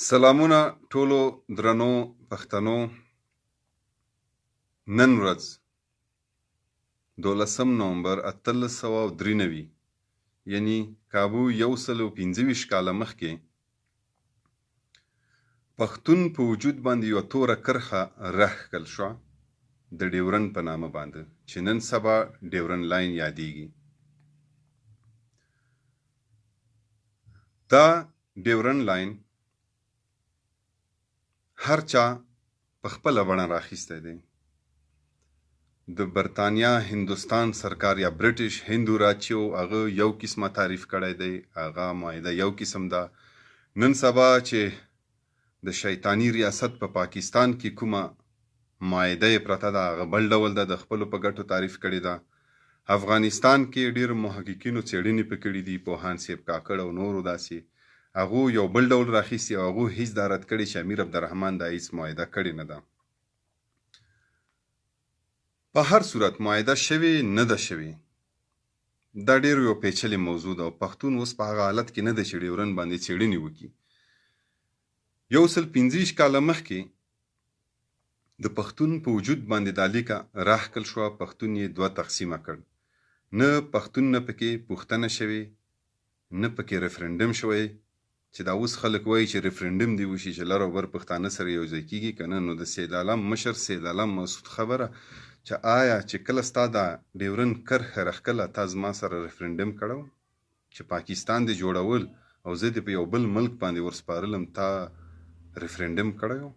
سلامونه ټولو درنو پښتنو. نن ورځ 12 نومبر 1893 یعنی کابو 125 کاله مخکې پښتون په وجود باندې یو توره کرښه راښکل شوه د ډیورن په نامه باندې چې نن سبا ډیورن لاین یادېږي. دا ډیورن لاین هر چا په خپله بڼه راخیستی دی. د برطانیا هندوستان سرکار یا برټش هندو راج چې هغه یو قسمه تعریف کړی دی، هغه معاهده یو قسم ده. نن سبا چې د شیطانی ریاست په پاکستان کې کومه معاهده پرته ده هغه بل ډول ده، د خپلو په ګټو تعریف کړې ده. افغانستان کې ډېر محققینو څېړنې په کړي دي، پوهان صاحب کاکړ او نورو داسې هغو یو بل ډول راخیستي او هغو هیڅ دا رد کړي چې امیر عبدالرحمن دا هیڅ معاهده کړې نه ده. په هر صورت معاهده شوې نه ده شوې، دا ډېر یو پیچلې موضوع ده او پښتون اوس په هغه حالت کې نه ده چې ډیورن باندې څېړنې وکړي. 125 کاله مخکې د پښتون په وجود باندې دا لیکه راښکل شوه، پښتون یې دوه تقسیمه کړ. نه پښتون نه پکې پوښتنه شوې، نه پکې ریفرنډم شوی چې دا اوس خلک وایي چې ریفرنډم دی وشي چې لر او بر پښتانه سره یو ځای کېږي که نه. نو د سید عالم مشر سید عالم مسعود خبره چې آیا چې کله ستا دا ډیورن کرښه راښکله تا زما سره ریفرنډم کړی چې پاکستان دې جوړول او زه دې په یو بل ملک باندې ورسپارلم، تا ریفرنډم کړی و؟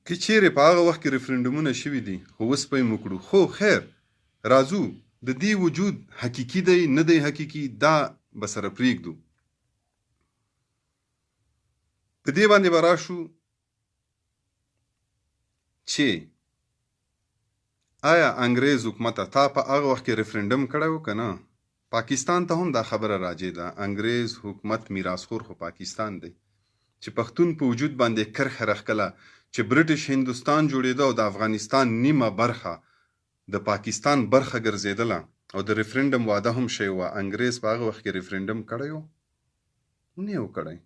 که چیرې په هغه وخت کې ریفرنډمونه شوي دي خو اوس به یې وکړو، خو خیر راځو د دې وجود حقیقي دی نه دی حقیقي دا به سره پرېږدو. په دې باندې به راشو چې آیا انګریز حکومت تا په هغه وخت کې ریفرنډم کړی و که نه؟ پاکستان ته هم دا خبره راجع ده. انګریز حکومت میراثخور خو پاکستان دی چې پښتون په وجود باندې کرښه راښکله چې برټش هندوستان جوړېده او د افغانستان نیمه برخه د پاکستان برخه ګرځېدله او د ریفرنډم واده هم شوی وه. انګریز په هغه وخت کې ریفرنډم کړی و؟ نه و کړی.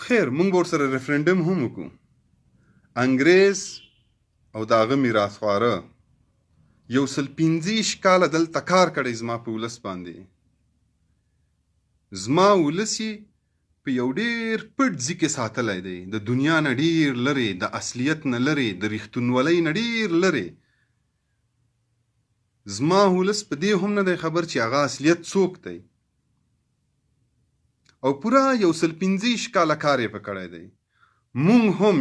خیر موږ به ورسره ریفرنډم هم وکړو. انګریز او د هغه میراثخواره 125 کاله دلته کار کړی زما په ولس باندې. زما ولس یې په یو ډېر پټ ځای کې ساتلی دی، د دنیا نه ډېر لرې، د اصلیت نه لرې، د رښتونولۍ نه ډېر لرې. زما ولس په دې هم نه دی خبر چې هغه اصلیت څوک دی او پوره 125 کاله کار یې په کړی دی. مونږ هم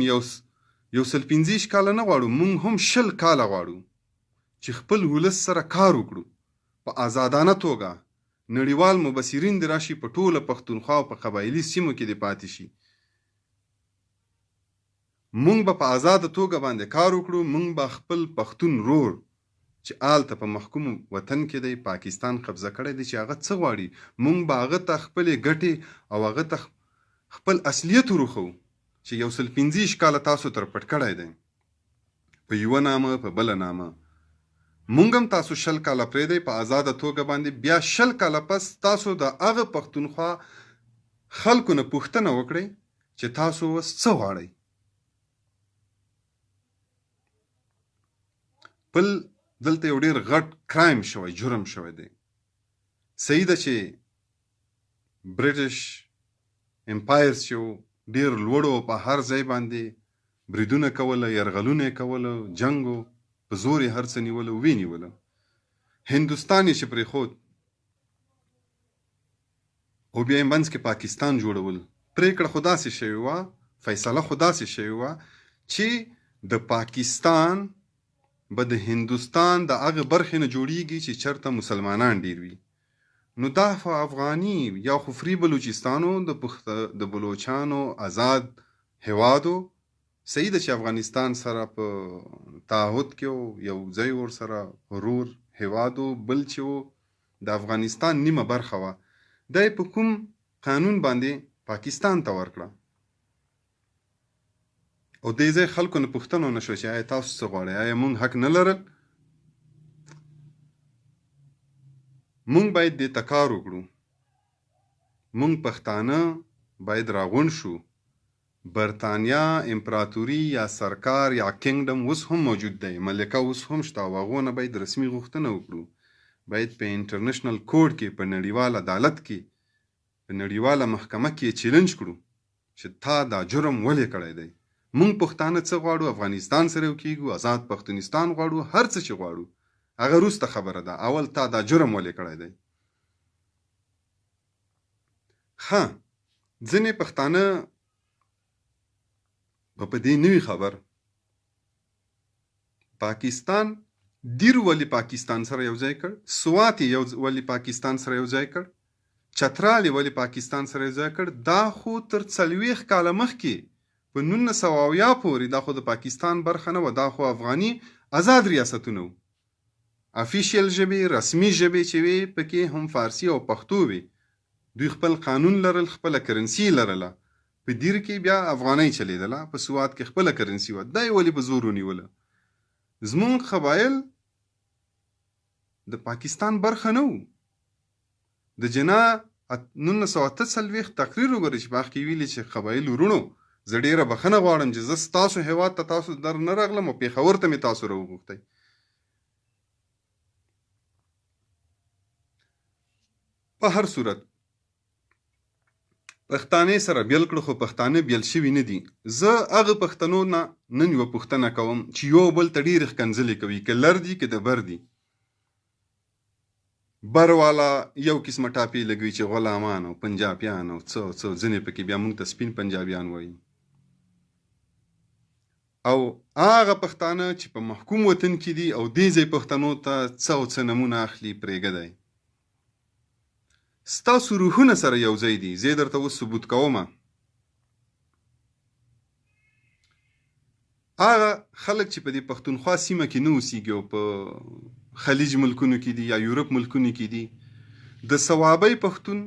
125 کاله نه غواړو، مونږ هم 20 کاله غواړو چې خپل ولس سره کار وکړو په آزادانه توګه. نړیوال مبصرین دې راشي په ټوله پښتونخوا او په قبایلي سیمو کې دې پاتې شي. مونږ به په آزاده توګه باندې کار وکړو. مونږ به خپل پښتون رور چې آلته په محکوم وطن کې دی پاکستان قبضه کړی دی چې هغه څه غواړي، مونږ به هغه ته خپلې ګټې او هغه ته خپل اصلیت وروښو چې 125 کاله تاسو تر پټ کړی دی په یوه نامه په بله نامه. مونږ هم تاسو 20 کاله پرېږدئ په آزاده توګه باندې، بیا 20 کاله پس تاسو د هغه پښتونخوا خلکو نه پوښتنه وکړئ چې تاسو اوس څه غواړئ. بل دلته یو ډېر غټ کرایم شوی، جرم شوی دی. صحیح ده چې برټش امپایرز چې ډېر لوړو په هر ځای باندې بریدونه کوله، یرغلونه یې کوله، جنګ په زور یې هر څه نیوله ویې نیوله. هندوستان یې چې پرېښود او بیا یې منځ کې پاکستان جوړول. پرېکړه خو داسې شوې وه، فیصله خو داسې شوې وه چې د پاکستان به د هندوستان د هغه برخې نه جوړیږي چې چېرته مسلمانان ډېر وي. نو دا خو افغاني یا خو فری بلوچستانو د بلوچانو آزاد هیوادو. صحیح ده چې افغانستان سره په تعهد کې یو ځای ورسره ورور هیوادو، بل چې د افغانستان نیمه برخه وه دا یې په کوم قانون باندې پاکستان ته ورکړه او دې ځای خلکو نه پوښتنه ونه شوه چې آیا تاسو څه غواړئ، آیا موږ حق نه لرل؟ مونږ باید دې ته کار وکړو. مونږ پښتانه باید راغونډ شو. برطانیا امپراتوري یا سرکار یا کینګډم اوس هم موجود دی، ملکه اوس هم شته او هغو نه باید رسمي غوښتنه وکړو. باید په انټرنیشنل کوډ کې، په نړیوال عدالت کې، په نړیواله محکمه کې چیلنج کړو چې تا دا جرم ولې کړی دی. مونږ پښتانه څه غواړو؟ افغانستان سره یو کېږو، آزاد پښتونستان غواړو، هر څه چې غواړو هغه وروسته خبره ده. اول تا دا جرم ولې کړی دی؟ ها، ځینې پښتانه په دې نوي خبر پاکستان دیر ولې پاکستان سره یو ځای کړ، سوات ولې پاکستان سره یو ځای کړ، چترال ولې پاکستان سره یو ځای کړ. دا خو تر 40 کاله مخکې په 1970 پورې دا خو د پاکستان برخه نه و، دا خو افغاني آزاد ریاستونه وو. افیشیل ژبې، رسمي ژبې چې وي پکې هم فارسی او پښتو وي. دوی خپل قانون لرل، خپله کرنسي لرله. په دیر کې بیا افغانۍ چلیدله، په سوات کې خپله کرنسي وه. دا یې ولې په زور ونیوله؟ زمونږ قبایل د پاکستان برخه نه وو. د جنا 1948 تقریر وګورئ چې باغ کې ویلي چې قبایل ورونو، زه ډېره بخښنه غواړم چې زه ستاسو هېواد ته تاسو در نه راغلم او پېښور ته مې تاسو راوغوښتی. په هر صورت پښتانه سره بیل کړو، خو پښتانه بیل شوي نه دي. زه هغه پښتنو نه نن یوه پوښتنه کوم چې یو بل ته ډېرې ښکنځلې کوي، که لر دي که د بر دي. بر والا یو قسمه ټاپې لګوي چې غلامان او پنجابیان او څه ځینې پکې بیا موږ ته سپین پنجابیان وایي. او هغه پښتانه چې په محکوم وطن کې دي او دې ځای پښتنو ته څه نمونه اخلي، پرېږدی. ستاسو روحونه سره یو ځای دي. زه درته اوس ثبوت کومه. هغه خلک چې په دې پښتونخوا سیمه کې نه اوسېږي او په خلیج ملکونو کې دي یا یورپ ملکونو کې دي، د صوابۍ پښتون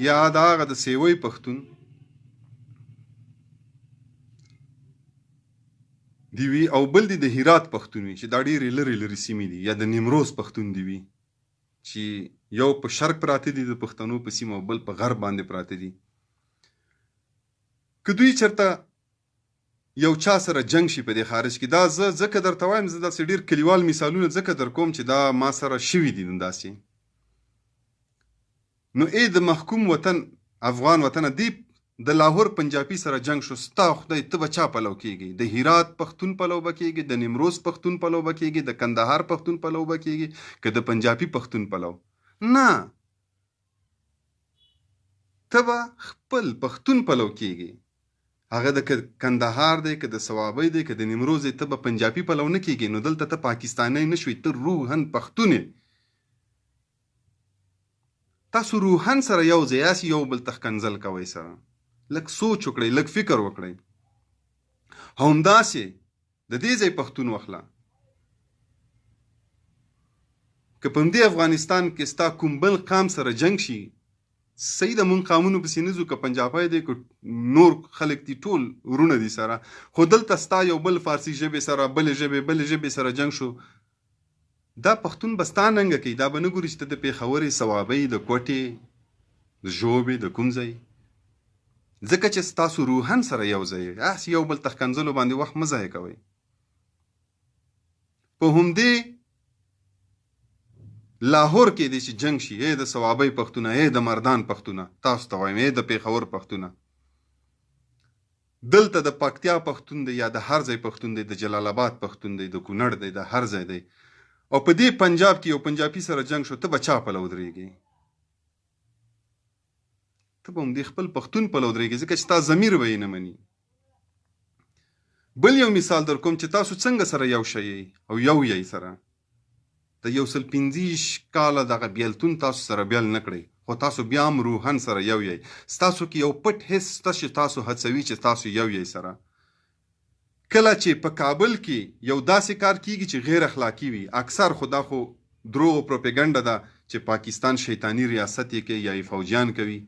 یا د هغه د سیوۍ پښتون دی وي، او بل دی د هرات پښتون وي چې دا ډېرې لرې سیمې دي، یا د نیمروز پښتون دی وي چې یو په شرق پراته دي د پښتنو په سیمه او بل په غرب باندې پراته دي. که دوی چېرته یو چا سره جنگ شي په دې خارج کې، دا زه ځکه درته وایم، زه داسې ډېر کلیوال مثالونه ځکه در کوم چې دا ما سره شوي دي داسې. نو د محکوم وطن افغان وطنه، دی د لاهور پنجابي سره جنگ شو، ستا خدای ته به چا پلو کېږي؟ د هرات پښتون پلو به کېږي، د نیمروز پښتون پلو به کېږي، د کندهار پښتون پلو به کېږي، که د پنجابي پښتون پلو؟ نه، ته به خپل پښتون پلو کېږي. هغه د کندهار دی که د صوابۍ دی که د نیمروز دی، ته به پنجابي پلو نه کېږي. نو دلته ته پاکستانی نه شوي، ته روحن پښتون یې. تاسو روحن سره یو ځای یاست، یو بل ته ښکنځل کوئ سره. لږ سوچ وکړئ، لږ فکر وکړئ. همداسې د دې ځای پښتون واخله، که په همدې افغانستان کې ستا کوم بل قام سره جنگ شي، صحیح د مونږ قامونو پسې نه ځو، که پنجابی دی که نور خلک دي، ټول ورونه دي سره. خو دلته ستا یو بل فارسي ژبې سره، بلې ژبې سره جنگ شو، دا پښتون به ستا ننګه کوي. دا به نه ګوري چې ته د پېښورې، صوابۍ، د کوټې، د ژوبې، د کوم ځای، ځکه چې ستاسو روحن سره یو ځای. هسې یو بل ته ښکنځلو باندې وخت مه ضایع کوئ. په همدې لاهور کې دی چې جنگ شي، د صوابۍ پښتونه، د مردان پښتونه، تاسو ته وایم د پېښور پښتونه، دلته د پکتیا پښتون دی یا د هر ځای پښتون دی، د جلال آباد پښتون دی، د کونړ دی، د هر ځای دی. او په دې پنجاب کې یو پنجابي سره جنگ شو، ته به چا پلو ودرېږې؟ ته به همدې خپل پښتون پلو ودرېږې، ځکه چې ستا ضمیر به یې نه مني. بل یو مثال در کوم چې تاسو څنګه سره یو شئ او یو یې سره. د 125 کاله دغه بیلتون تاسو سره بیل نه کړئ، خو تاسو بیا هم روحن سره یو یې. ستاسو کې یو پټ حس شته چې تاسو هڅوي چې تاسو یو یې سره. کله چې په کابل کې یو داسې کار کیږي چې غیر اخلاقی وي، اکثر خدا خو دروغ او پروپاګاندا ده چې پاکستان شیطانی ریاست یې کوي یا یې فوجیان کوي،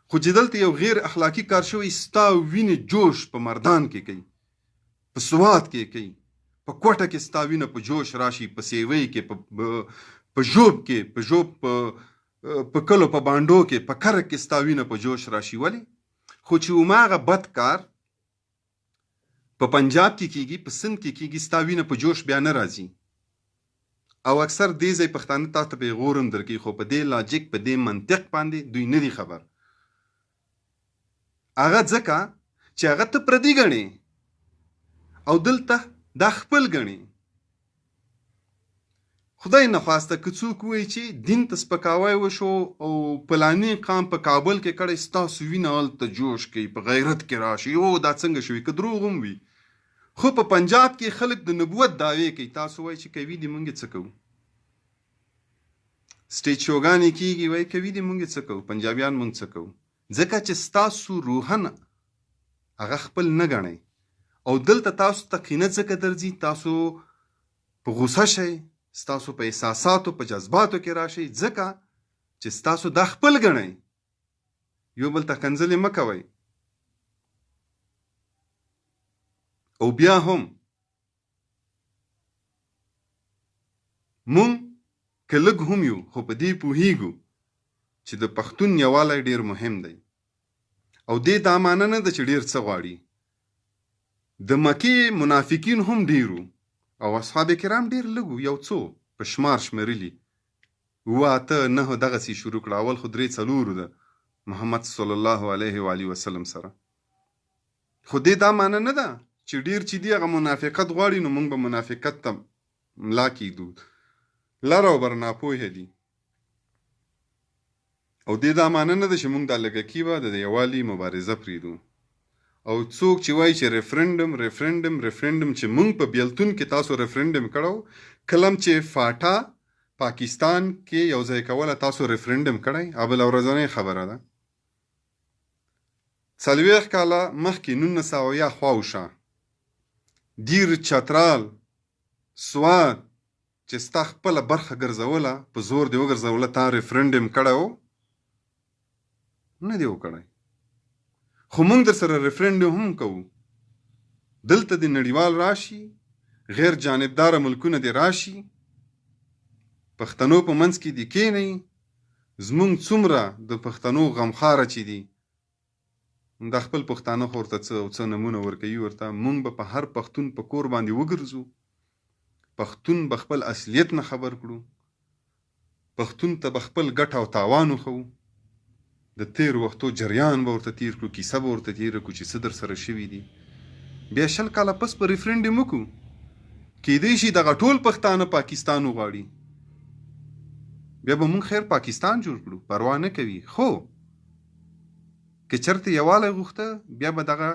خو چې دلته یو غیر اخلاقی کار شوی، ستا وینې جوش په مردان کې کوي، په سوات کې کوي، په کوټه کې ستا وینه په جوش راشي، په سیوۍ کې، په په ژوب کې په ژوب په کلو په بانډو کې په کره کې ستا وینه په جوش راشي. ولې؟ خو چې هماغه بد کار په پنجاب کې کیږي، په سند کې کیږي، ستا وینه په جوش بیا نه راځي. او اکثر دې ځای پښتانه تاسو ته پیغور هم درکوي، خو په دې لاجیک په دې منطق باندې دوی نه دي خبر. هغه ځکه چې هغه ته پردي ګڼي او دلته دا خپل ګڼي. خدای نخواسته که څوک وایي چې دین ته سپکاوی وشو او پلاني قام په کابل کې کړی، ستاسو وینه هلته جوش کوي، په غیرت کې راشي، او دا څنګه شوي؟ که دروغ هم وي، خو په پنجاب کې خلک د نبوت دعوې کوي. تاسو وایي چې کوي دي، مونږ څه کوو؟ سټیج شوګانې کېږي، وایي کوي دي، مونږ څه کوو؟ پنجابیان مونږ څه کوو؟ ځکه چې ستاسو روحن هغه خپل نه ګڼئ. او دلته تاسو ته قینه ځکه درځي، تاسو په غوسه شئ، ستاسو په احساساتو په جذباتو کې راشي، ځکه چې ستاسو دا خپل ګڼئ. یو بل ته کنځلې مه کوئ. او بیا هم مونږ که لږ هم یو، خو په دې پوهیږو چې د پښتون یووالی ډیر مهم دی. او دې دا معنی نه ده چې ډیر څه غواړي. د مکې منافقین هم ډیرو او اصحاب کرام ډیر لږو، یو څو په شمار شمرلي، 8 9 دغسې شروع کړه. اول خو 3 4 ده محمد صلی الله علیه و آله وسلم سره. خو دې دا معنی نه ده چې ډیر چې دی هغه منافقت غواړي نو موږ به منافقت ته ملا کیږدو. لر او بر ناپوهه دي. او دې دا معنی نه ده چې موږ دا لږکي به د یووالي مبارزه پرېږدو. او څوک چې وایي چې ریفرنډم چې موږ په بیلتون کې تاسو ریفرنډم کړو، کلم چې فاټا پاکستان کې یو ځای کوله تاسو ریفرنډم کړی، ابل ورځنۍ خبره ده. 40 کاله مخکې 1900 خواوشا دیر چترال سوات چې ستا خپله برخه ګرځوله، په زور دې وګرځوله، تا ریفرنډم کړی نه دی وکړی. خو موږ در سره ریفرنډم هم کوو. دلته د نړیوال راشي، غیر جانبدار ملکونه دې راشي، پښتنو په منځ کې دې کېنئ. زمونږ څومره د پښتنو غمخاره چې دي، دا خپل پښتانه خو ورته څه نمونه ورکوي ورته. مونږ به په هر پښتون په کور باندې وګرځو، پښتون به خپل اصلیت نه خبر کړو، پښتون ته به خپل ګټه او تاوان وښو، د تیر وختو جریان به ورته تیر کړو، کیسه به ورته تیر کړو چې څه در سره شوي دي. بیا 20 کاله پس په ریفرنډم وکړو، کیدای شي دغه ټول پښتانه پاکستان وغواړي، بیا به مونږ خیر پاکستان جوړ کړو، پروا نه کوي. خو که چرته یووالی غوښته، بیا به دغه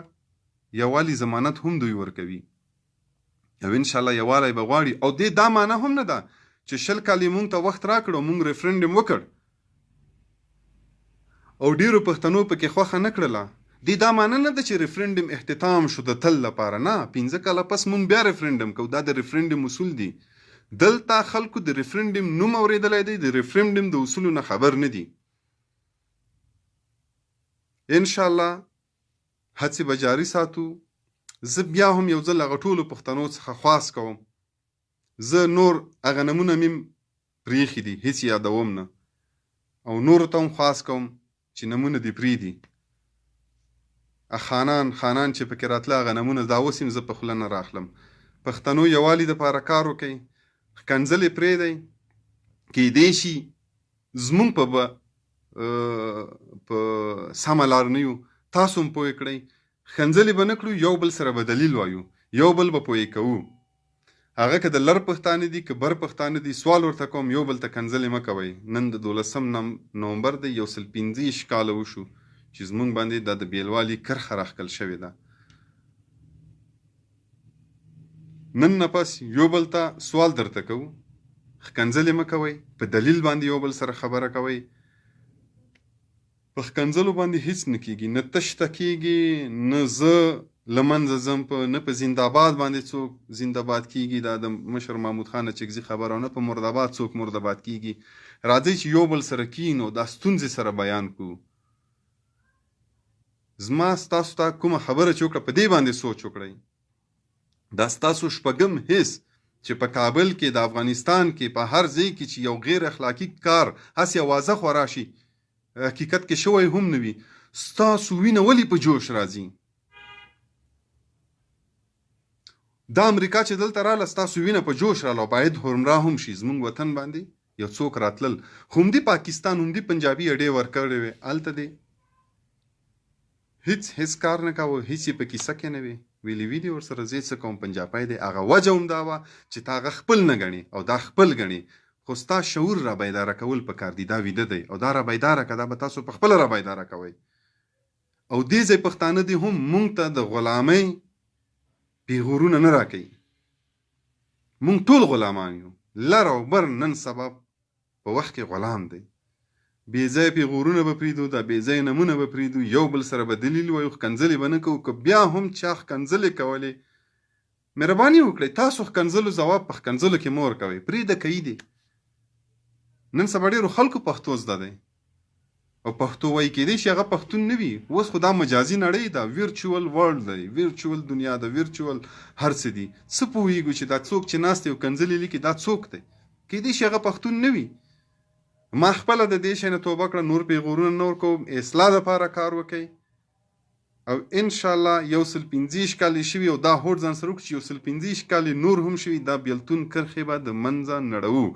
یووالي ضمانت هم دوی ورکوي او انشاءالله یووالی به غواړي. او دې دا معنی هم نه ده چې 20 کالې مونږ ته وخت راکړو، مونږ ریفرنډم وکړ او ډیرو پښتنو پکې خوښه نه کړله. دې دا معنی نه ده چې ریفرنډم اختتام شو د تل لپاره. نه، 15 کاله پس مونږ بیا ریفرنډم کوو. دا د ریفرنډم اصول دي. دلته خلکو د ریفرنډم نوم اورېدلی دی، د ریفرنډم د اصولو نه خبر نه دي. انشاءالله هڅې به جاري ساتو. زه بیا هم یو ځل هغه ټولو پښتنو څخه خواست کوم، زه نور هغه نمونه مې پرېښي دي، هېڅ یادوم نه، او نورو ته هم خواست کوم چې نمونه دې پرېږدي. خانان چې پکې راتله هغه نمونه دا اوس هم زه په خوله نه راخلم. پښتنو یووالي دپاره کار وکئ، ښکنځلې پرېږدئ. کیدای شي زمونږ په سمه لار نه یو، تاسو هم پوه کړئ. ښکنځلې به نه کړو، یو بل سره به دلیل وایو، یو بل به پوه کوو. هغه که د لر پښتانه دي که بر پښتانه دي، سوال ورته کوم، یو بل ته کنځلې مه کوئ. نن د 12 نومبر دی، 125 کاله وشو چې زمونږ باندې دا د بیلوالي کرښه راښکل شوې ده. نن نه پس یو بل ته سوال درته کوو، ښکنځلې مه کوئ، په دلیل باندې یو بل سره خبره کوئ. په ښکنځلو باندې هیڅ نه کیږي، نه تشته کیږي، نه زه له منځه ځم، نه په زنده‌باد باندې څوک زنده‌باد کیږي، دا د مشر محمود خان چکزي خبره، او نه په مردآباد څوک مردآباد کیږي. راځئ چې یو بل سره کینو، دا ستونزې سره بیان کړو. زما ستاسو ته کومه خبره چې وکړه، په دې باندې سوچ وکړئ. دا ستاسو شپږم حس چې په کابل کې د افغانستان کې په هر ځای کې چې یو غیر اخلاقی کار هسې اوازه خورا شي حقیقت کې شوی هم نه وي ستاسو وینه ولې په جوش راځي دا امریکا چې دلته راله ستاسو وینه په جوش راله باید هرمرا هم شي زموږ وطن باندې یو څوک راتلل خو همدې پاکستان همدې پنجابي اډې ورکړې وې هلته دی هیڅ کار نه کاوه هیڅ یې په کیسه کې نه وي ویلي وي دي ورسره زه څه کوم پنجابی دی هغه وجه هم دا وه چې تا هغه خپل نه ګڼي او دا خپل ګڼي خو ستا شعور را بیداره کول پکار دي دا ویده دی او دا را بیداره که دا به تاسو په خپله را بیداره کوئ او دې ځای پښتانه دي هم مونږ ته د غلامۍ پیغورونه نه راکوي مونږ ټول غلامان یو لر او بر نن سبا په وخت کې غلام دی بې ځای پیغورونه به پرېږدو دا بې ځای نمونه به پرېږدو یو بل سره به دلیل وایو ښکنځلې به نه کوو که بیا هم چا ښکنځلې کولې مهرباني وکړئ تاسو ښکنځلو ځواب په ښکنځلو کې مه ورکوئ پرېږده کوي دی نن سبا ډېرو خلکو پښتو زده دی او پښتو وایي کېدی شي هغه پښتون نه وي اوس خو دا مجازي نړۍ ده ویرچوال ورلډ دی ویرچوال دنیا ده ویرچوال هر څه دي څه پوهېږو چې دا څوک چې ناست دی او کنځلې لیکي دا څوک دی کېدی شي هغه پښتون نه وي ما خپله د دې شی نه توبه کړه نور پیغورونه نه ورکوم اصلاح دپاره کار وکئ او انشاءالله 125 کالې شوي او دا هوډ ځان سره وکړو چې 125 کالې نور هم شوي دا بیلتون کرښې به د منځه نړوو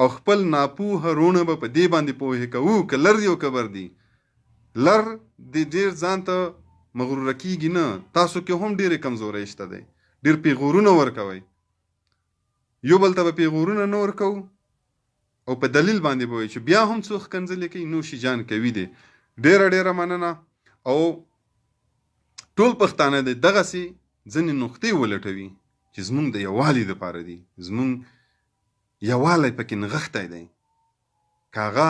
او خپل ناپوهه رونه به په دې باندې پوهې کوو که لر دی او که بر دی لر د ډېر ځان ته مغروره کېږي نه تاسو کې هم ډېرې کمزورۍ شته دی ډېر پیغورونه ورکوئ یو بل ته به پیغورونه نه ورکوو او په دلیل باندې به وایي چې بیا هم څوک ښکنځلې کوي نوشي جان کوي دی ډېره مننه او ټول پښتانه دی دغسې ځینې نقطې ولټوي چې زموږ د یووالي دپاره دي زموږ یووالی پکې نغښتی دی که هغه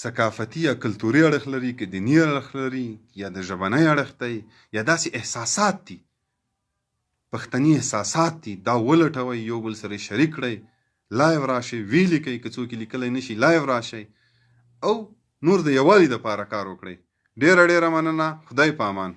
ثقافتي یا کلتوري اړخ لري که دیني اړخ لري یا د ژبنی اړخ دی یا داسې احساسات دي پښتني احساسات دي دا ولټوئ یو بل سره شریک کړئ لایو راشئ وی لیکئ که څوک یې لیکلی نه شي لایو راشئ او نور د یووالي دپاره کار وکړئ ډېره مننه خدای په امان